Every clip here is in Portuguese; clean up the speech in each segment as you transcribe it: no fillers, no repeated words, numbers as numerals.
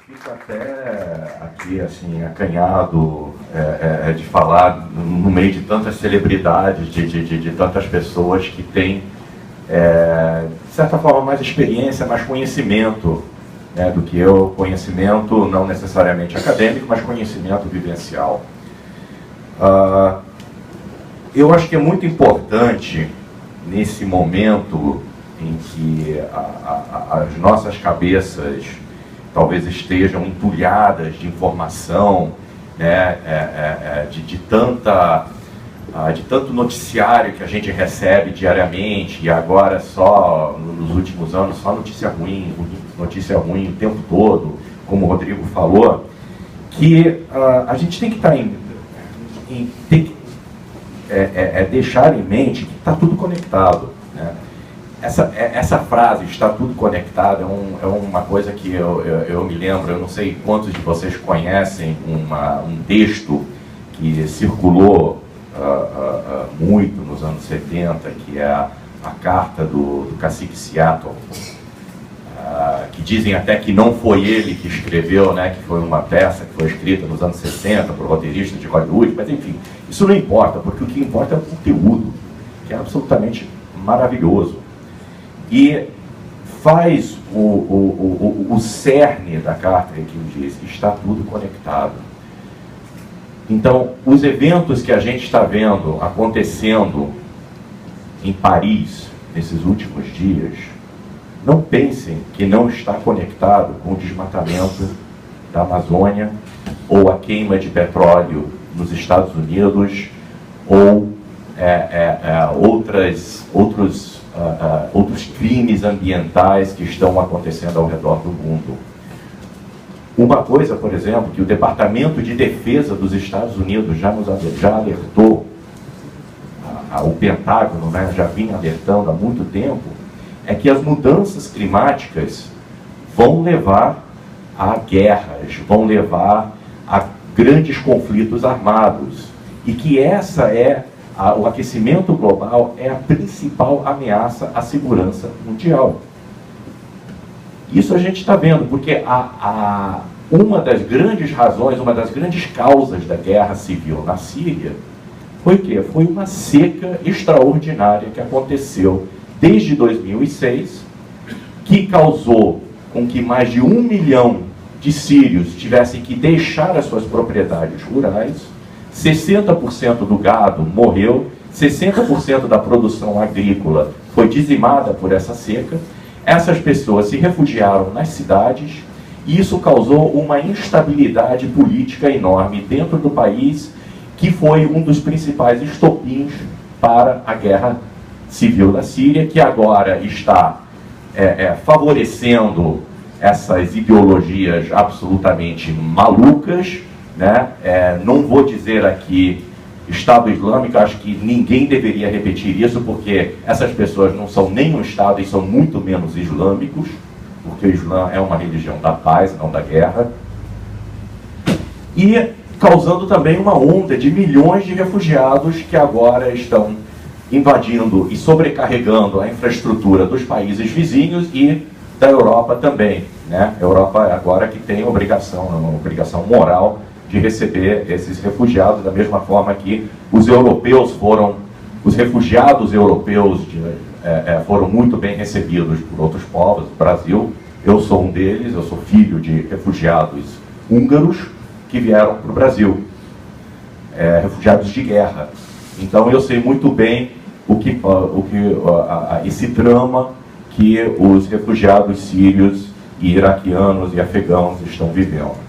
Fico até aqui, assim, acanhado de falar no meio de tantas celebridades, de tantas pessoas que têm, de certa forma, mais experiência, mais conhecimento, né, do que eu. Conhecimento não necessariamente acadêmico, mas conhecimento vivencial. Eu acho que é muito importante, nesse momento em que as nossas cabeças talvez estejam entulhadas de informação, né, de tanto noticiário que a gente recebe diariamente, e agora só, nos últimos anos, só notícia ruim o tempo todo, como o Rodrigo falou, que a gente tem que estar deixar em mente que está tudo conectado, né? Essa frase, está tudo conectado, é uma coisa que eu me lembro. Eu não sei quantos de vocês conhecem um texto que circulou muito nos anos 70, que é a carta do cacique Seattle, que dizem até que não foi ele que escreveu, né, que foi uma peça que foi escrita nos anos 60 por roteiristas de Hollywood, mas enfim, isso não importa, porque o que importa é o conteúdo, que é absolutamente maravilhoso. E faz o cerne da carta que diz que está tudo conectado. Então, os eventos que a gente está vendo acontecendo em Paris nesses últimos dias, não pensem que não está conectado com o desmatamento da Amazônia, ou a queima de petróleo nos Estados Unidos, ou outros crimes ambientais que estão acontecendo ao redor do mundo. Uma coisa, por exemplo, que o Departamento de Defesa dos Estados Unidos já alertou, o Pentágono, né, já vinha alertando há muito tempo, é que as mudanças climáticas vão levar a guerras, vão levar a grandes conflitos armados, e que o aquecimento global é a principal ameaça à segurança mundial. Isso a gente está vendo, porque uma das grandes razões, uma das grandes causas da guerra civil na Síria foi o quê? Foi uma seca extraordinária que aconteceu desde 2006, que causou com que mais de 1 milhão de sírios tivessem que deixar as suas propriedades rurais, 60% do gado morreu, 60% da produção agrícola foi dizimada por essa seca. Essas pessoas se refugiaram nas cidades, e isso causou uma instabilidade política enorme dentro do país, que foi um dos principais estopins para a guerra civil da Síria, que agora está favorecendo essas ideologias absolutamente malucas, né? Não vou dizer aqui Estado Islâmico, acho que ninguém deveria repetir isso, porque essas pessoas não são nem um Estado e são muito menos islâmicos, porque o Islã é uma religião da paz, não da guerra, e causando também uma onda de milhões de refugiados que agora estão invadindo e sobrecarregando a infraestrutura dos países vizinhos e da Europa também, né? A Europa agora que tem uma obrigação moral de receber esses refugiados, da mesma forma que os refugiados europeus foram muito bem recebidos por outros povos. O Brasil, eu sou um deles, eu sou filho de refugiados húngaros que vieram para o Brasil, refugiados de guerra. Então eu sei muito bem esse drama que os refugiados sírios e iraquianos e afegãos estão vivendo.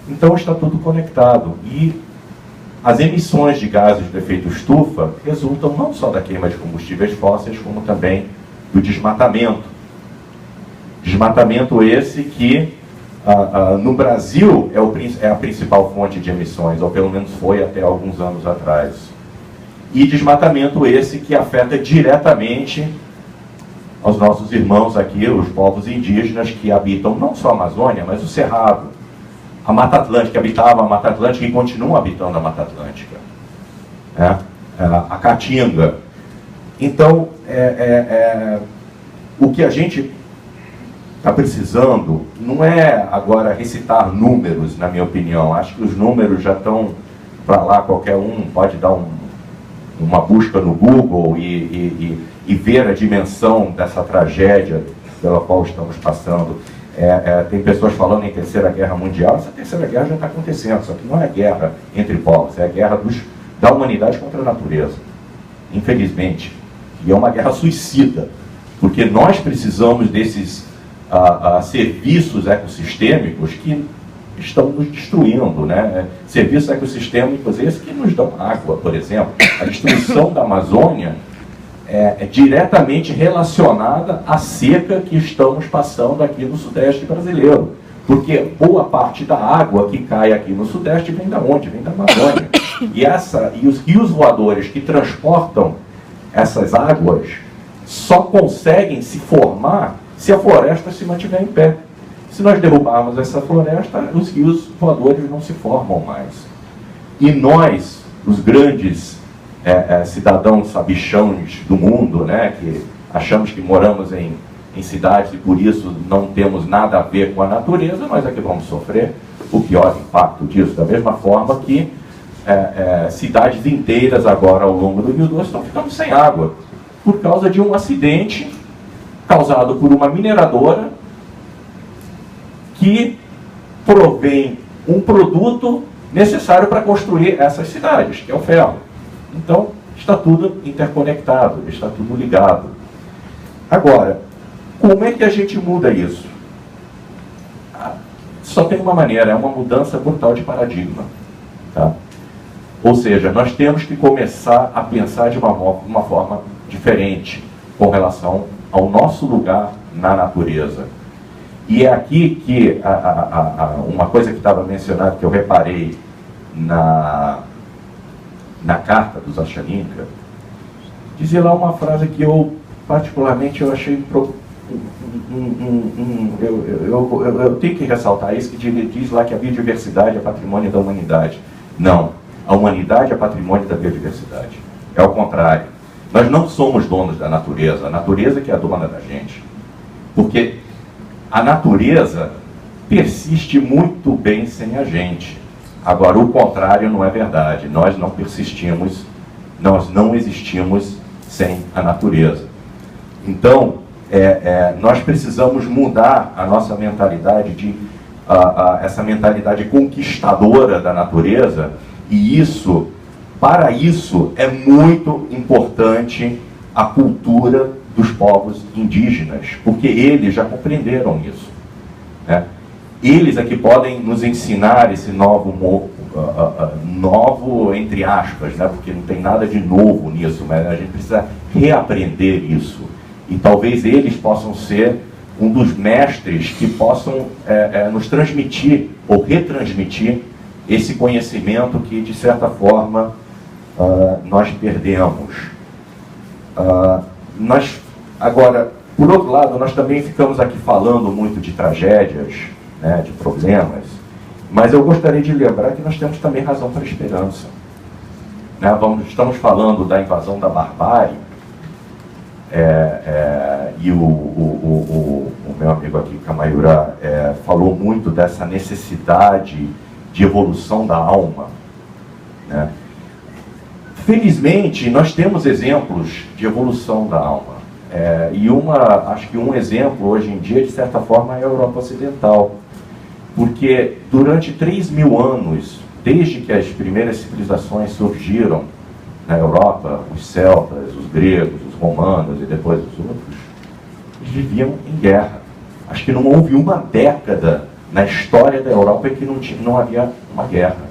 Então está tudo conectado, e as emissões de gases do efeito estufa resultam não só da queima de combustíveis fósseis, como também do desmatamento. Desmatamento esse que no Brasil é a principal fonte de emissões, ou pelo menos foi até alguns anos atrás. E desmatamento esse que afeta diretamente aos nossos irmãos aqui, os povos indígenas que habitam não só a Amazônia, mas o Cerrado, a Mata Atlântica, habitava a Mata Atlântica e continuam habitando a Mata Atlântica, a Caatinga. Então, o que a gente está precisando, não é agora recitar números, na minha opinião. Acho que os números já estão para lá, qualquer um pode dar uma busca no Google e ver a dimensão dessa tragédia pela qual estamos passando. Tem pessoas falando em Terceira Guerra Mundial. Essa Terceira Guerra já está acontecendo, só que não é a guerra entre povos, é a guerra da humanidade contra a natureza, infelizmente. E é uma guerra suicida, porque nós precisamos desses serviços ecossistêmicos que estão nos destruindo, né? Serviços ecossistêmicos esses que nos dão água, por exemplo. A destruição da Amazônia é diretamente relacionada à seca que estamos passando aqui no Sudeste brasileiro. Porque boa parte da água que cai aqui no Sudeste vem da onde? Vem da Amazônia. E os rios voadores que transportam essas águas só conseguem se formar se a floresta se mantiver em pé. Se nós derrubarmos essa floresta, os rios voadores não se formam mais. E nós, os grandes cidadãos sabichões do mundo, né, que achamos que moramos em cidades e por isso não temos nada a ver com a natureza, nós é que vamos sofrer o pior impacto disso. Da mesma forma que cidades inteiras agora ao longo do Rio Doce estão ficando sem água por causa de um acidente causado por uma mineradora que provém um produto necessário para construir essas cidades, que é o ferro. Então, está tudo interconectado, está tudo ligado. Agora, como é que a gente muda isso? Só tem uma maneira, é uma mudança brutal de paradigma. Tá? Ou seja, nós temos que começar a pensar de uma forma diferente com relação ao nosso lugar na natureza. E é aqui que uma coisa que estava mencionada, que eu reparei na carta dos Achaninka, dizia lá uma frase que eu, particularmente, eu achei... Eu tenho que ressaltar isso, que diz lá que a biodiversidade é patrimônio da humanidade. Não, a humanidade é patrimônio da biodiversidade. É o contrário. Nós não somos donos da natureza, a natureza que é a dona da gente. Porque a natureza persiste muito bem sem a gente. Agora, o contrário não é verdade. Nós não persistimos, nós não existimos sem a natureza. Então, nós precisamos mudar a nossa mentalidade, essa mentalidade conquistadora da natureza, e para isso é muito importante a cultura dos povos indígenas, porque eles já compreenderam isso. Né? Eles é que podem nos ensinar esse novo entre aspas, né? Porque não tem nada de novo nisso, mas a gente precisa reaprender isso. E talvez eles possam ser um dos mestres que possam nos transmitir ou retransmitir esse conhecimento que, de certa forma, nós perdemos. Agora, por outro lado, nós também ficamos aqui falando muito de tragédias, né, de problemas, mas eu gostaria de lembrar que nós temos também razão para a esperança. Né? Estamos falando da invasão da barbárie, e o meu amigo aqui, Kamayura, falou muito dessa necessidade de evolução da alma. Né? Felizmente, nós temos exemplos de evolução da alma. Acho que um exemplo hoje em dia, de certa forma, é a Europa Ocidental. Porque durante 3.000 anos, desde que as primeiras civilizações surgiram na Europa, os celtas, os gregos, os romanos e depois os outros, eles viviam em guerra. Acho que não houve uma década na história da Europa em que não havia uma guerra.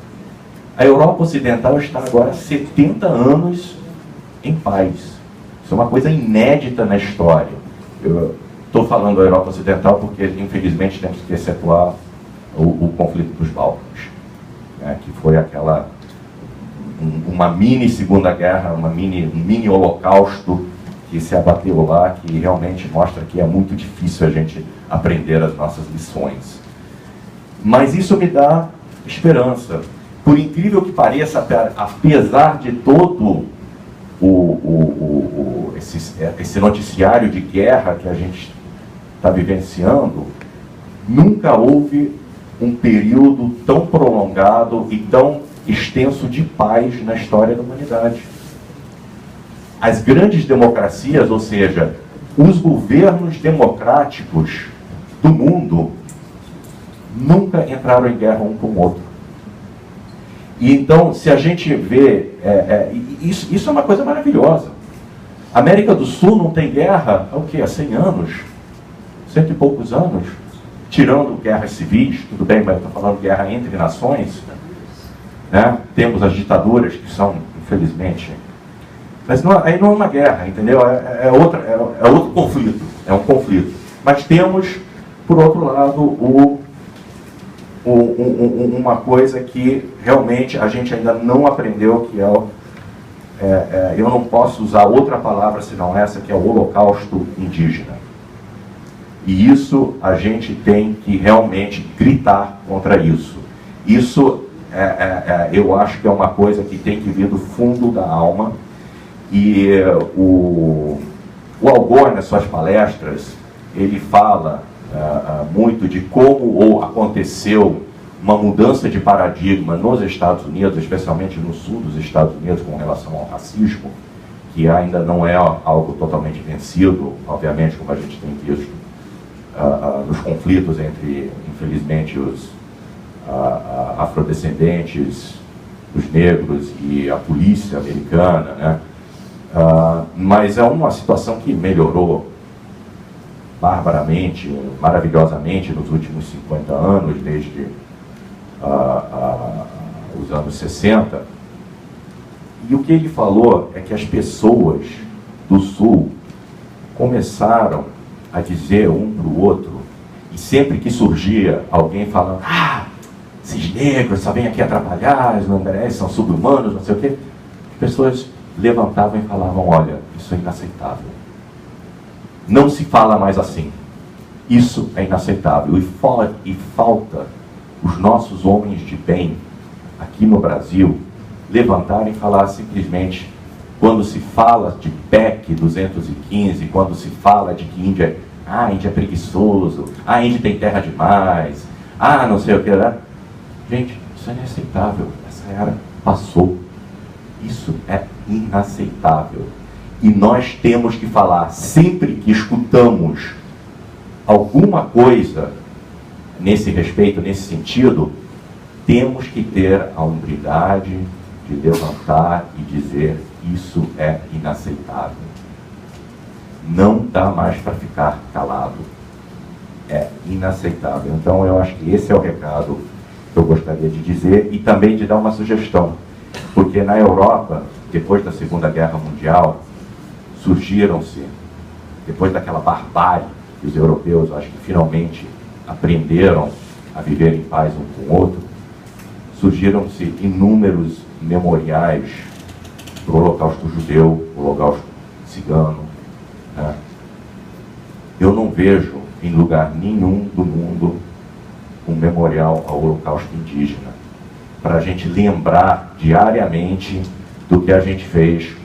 A Europa Ocidental está agora há 70 anos em paz. Isso é uma coisa inédita na história. Eu estou falando da Europa Ocidental porque, infelizmente, temos que excetuar o conflito dos Balcãs, né, que foi uma mini Segunda Guerra, um mini holocausto que se abateu lá, que realmente mostra que é muito difícil a gente aprender as nossas lições. Mas isso me dá esperança. Por incrível que pareça, apesar de todo esse noticiário de guerra que a gente está vivenciando, nunca houve um período tão prolongado e tão extenso de paz na história da humanidade. As grandes democracias, ou seja, os governos democráticos do mundo, nunca entraram em guerra um com o outro. E então, se a gente vê, isso é uma coisa maravilhosa. A América do Sul não tem guerra há o quê? Há 100 anos? 100 e poucos anos? Tirando guerras civis, tudo bem, mas estou falando de guerra entre nações. Né? Temos as ditaduras que são, infelizmente... Mas não, aí não é uma guerra, entendeu? É outro conflito, é um conflito. Mas temos, por outro lado, uma coisa que realmente a gente ainda não aprendeu, que eu não posso usar outra palavra senão essa, que é o Holocausto indígena. E isso a gente tem que realmente gritar contra isso. Isso eu acho que é uma coisa que tem que vir do fundo da alma. E o Al Gore, nas suas palestras, ele fala muito de como aconteceu uma mudança de paradigma nos Estados Unidos, especialmente no sul dos Estados Unidos, com relação ao racismo, que ainda não é algo totalmente vencido, obviamente, como a gente tem visto nos conflitos entre, infelizmente, os afrodescendentes, os negros e a polícia americana, né? Mas é uma situação que melhorou barbaramente, maravilhosamente nos últimos 50 anos, desde os anos 60. E o que ele falou é que as pessoas do Sul começaram a dizer um para o outro, e sempre que surgia alguém falando, esses negros só vêm aqui atrapalhar, eles não merecem, são sub-humanos, não sei o quê, as pessoas levantavam e falavam, olha, isso é inaceitável. Não se fala mais assim. Isso é inaceitável. E falta os nossos homens de bem, aqui no Brasil, levantarem e falar simplesmente, quando se fala de PEC 215, quando se fala de que Índia é preguiçoso, a Índia tem terra demais, não sei o que, né? Gente, isso é inaceitável. Essa era passou. Isso é inaceitável. E nós temos que falar, sempre que escutamos alguma coisa nesse respeito, nesse sentido, temos que ter a hombridade de levantar e dizer, isso é inaceitável. Não dá mais para ficar calado. É inaceitável. Então eu acho que esse é o recado que eu gostaria de dizer e também de dar uma sugestão. Porque na Europa, depois da Segunda Guerra Mundial, surgiram-se, depois daquela barbárie que os europeus, acho que finalmente aprenderam a viver em paz um com o outro, surgiram-se inúmeros memoriais do Holocausto judeu, o Holocausto cigano. Né? Eu não vejo em lugar nenhum do mundo um memorial ao Holocausto indígena, para a gente lembrar diariamente do que a gente fez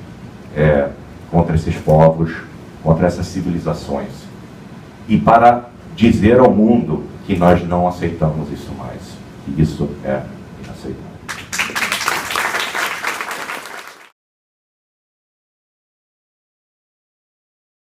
contra esses povos, contra essas civilizações. E para dizer ao mundo que nós não aceitamos isso mais, que isso é